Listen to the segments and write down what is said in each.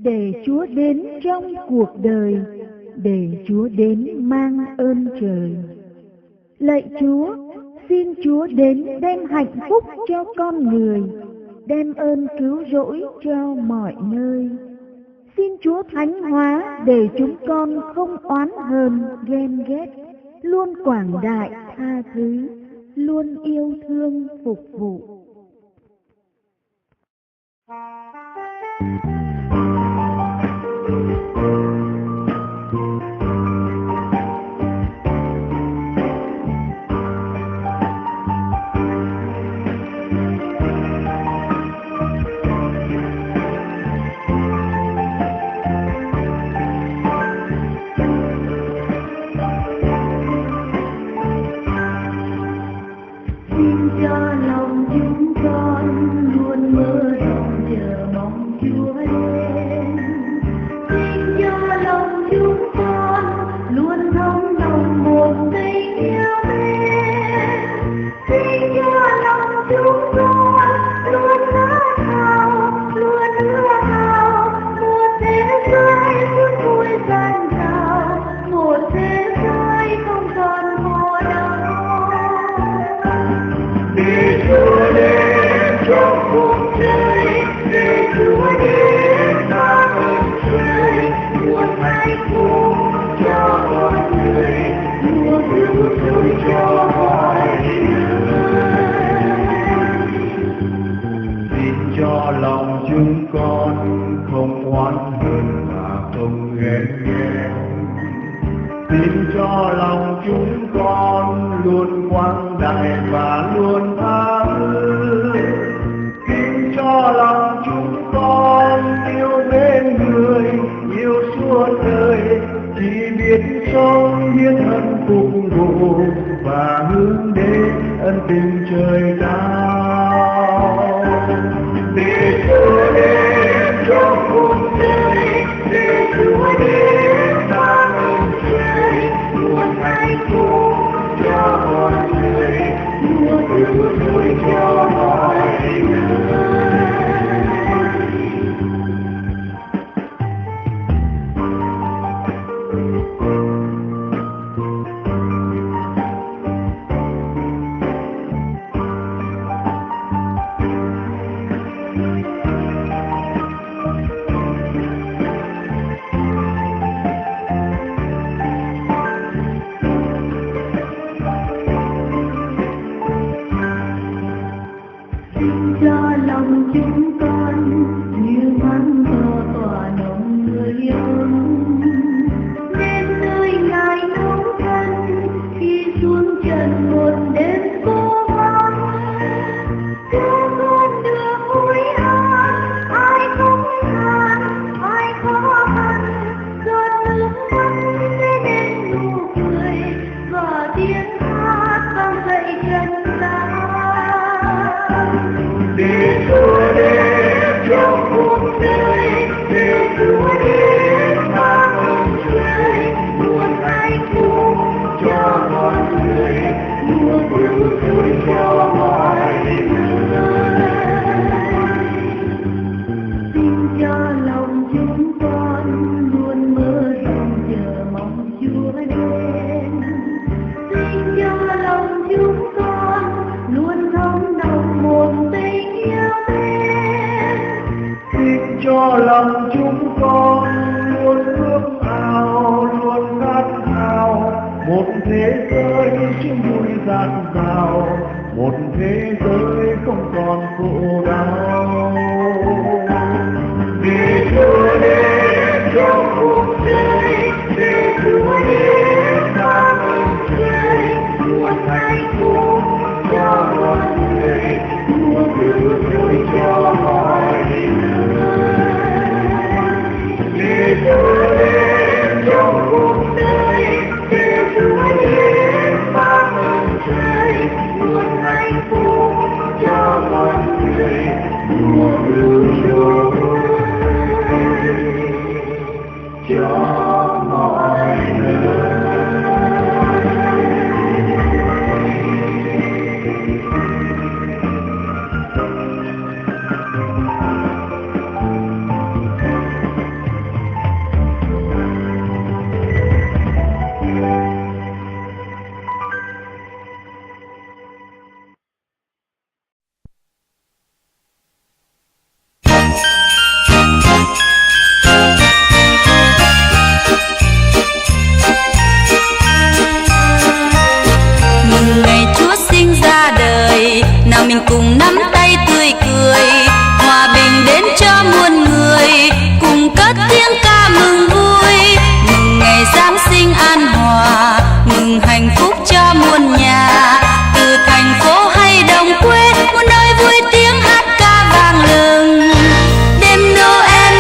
Để Chúa đến trong cuộc đời, để Chúa đến mang ơn trời. Lạy Chúa, xin Chúa đến đem hạnh phúc cho con người, đem ơn cứu rỗi cho mọi nơi. Xin Chúa thánh hóa để chúng con không oán hờn ghen ghét, luôn quảng đại tha thứ, luôn yêu thương phục vụ. Xin cho lòng chúng con luôn mơ rộng chờ mong Chúa đến. Xin cho lòng chúng con luôn thấm nồng một tình yêu mến. Xin cho lòng chúng con luôn khát khao, luôn ước ao một thế giới vui vui gian dào, một thế giới không còn khổ đau. Để Chúa đến trong cuộc đời, để Chúa đến mang ơn trời, muôn hạnh phúc cho mọi người, mùa cứu rỗi cho mọi người. Xin cho lòng chúng con không oán hờn và không ghen ghét. Xin cho lòng chúng con luôn quang đại và luôn tha thứ. Xin cho lòng chúng con yêu bên người, yêu suốt đời, chỉ biết sống biết ơn phục vụ và hướng đến ân tình trời cao. Để Chúa đến trong cuộc đời, để Chúa đến mang ơn trời, muôn hạnh phúc cho mọi người, mùa cứu rỗi cho mọi người. Xin cho lòng chúng con như măng cỏ tỏa nồng người ơn, nên nơi Ngài nấu thân khi xuống trần một đêm cô vắng. Cho con được vui an, ai không than, ai khó khăn, giọt nước mắt sẽ đến nụ cười và tiếng hát vang dậy trần gian. Để Chúa đến trong cuộc đời, để Chúa đến mang ơn trời, muôn hạnh phúc cho mọi người, mùa cứu rỗi cho mọi người. Xin cho lòng chúng con luôn mơ rộng chờ mong Chúa đến. Xin cho lòng chúng con luôn thấm nồng một tình yêu mến. Xin cho lòng chúng con luôn ước ao, luôn khát khao một thế giới chung vui gian dào, một thế giới không còn khổ đau. Để Chúa đến trong cuộc đời, để Chúa đến mang ơn trời, muôn hạnh phúc cho mọi người, mùa cứu rỗi cho mọi người. Để Chúa đến trong cuộc đời, để Chúa đến mang ơn trời, muôn hạnh phúc cho mọi người, mùa cứu rỗi cho mọi người. mình cùng nắm tay tươi cười, hòa bình đến cho muôn người, cùng cất tiếng ca mừng vui. Mừng ngày Giáng sinh an hòa, mừng hạnh phúc cho muôn nhà, từ thành phố hay đồng quê, muôn nơi vui tiếng hát ca vang lừng. Đêm Noel,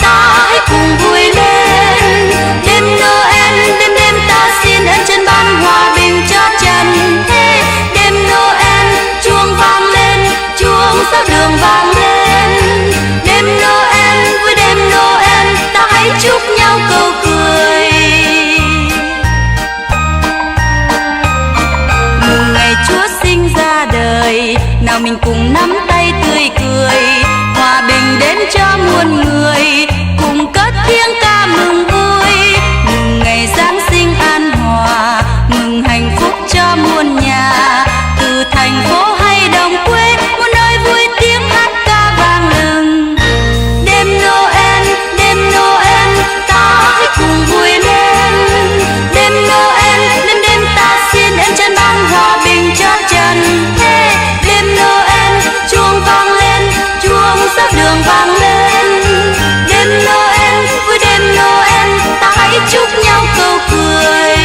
ta hãy cùng vui lên. Đêm Noel, đêm ta xin ơn trên ban hòa bình cho trần thế. Đêm Noel, chuông vang lên, chuông sao đường vang lên. Đêm Noel, vui đêm Noel, ta hãy chúc nhau câu cười. Mừng ngày Chúa sinh ra đời, nào mình cùng nắm tay tươi cười, hòa bình đến cho muôn người, cùng cất tiếng ca mừng vui. Mừng ngày Giáng sinh an hòa, mừng hạnh phúc cho muôn nhà, từ thành phố hay đồng quê, muôn nơi vui tiếng hát ca vang lừng. Đêm Noel, ta hãy cùng vui lên. Đêm Noel, đêm ta xin ơn trên ban hòa bình cho trần thế. Đêm Noel, chuông vang lên, chuông sao đường vang lên. Đêm Noel, vui đêm Noel, ta hãy chúc nhau câu cười.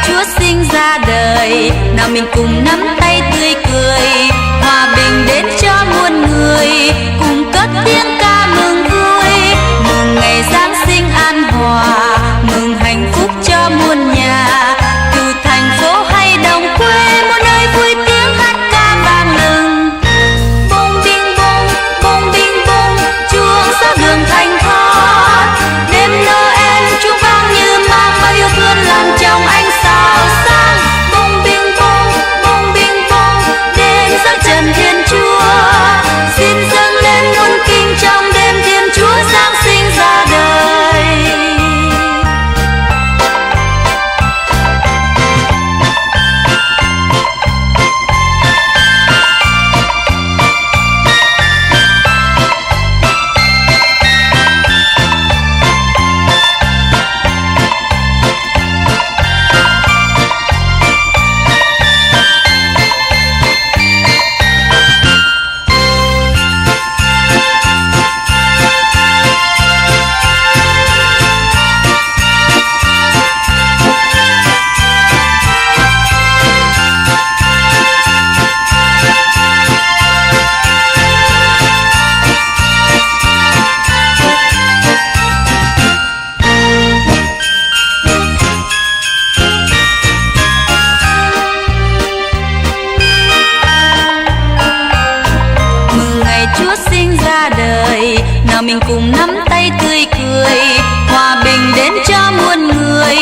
Chúa sinh ra đời, nào mình cùng nắm tay tươi cười, hòa bình đến cho muôn người, cùng cất tiếng ca mừng vui. Mừng ngày Giáng sinh an hòa, mừng hạnh phúc cho muôn nhà, từ thành phố hay đồng quê, muôn nơi vui tiếng hát ca vang lừng. Bông bing bông, chuông sao đường thành thót. Đêm Noel chuông vang như mang bao yêu thương làm trong ánh sao sáng. Bông bing bông, đến dâng trần Thiên Chúa, xin dâng lên muôn kinh trong đêm Thiên Chúa Giáng sinh ra đời. Chúa sinh ra đời, nào mình cùng nắm tay tươi cười, hòa bình đến cho muôn người,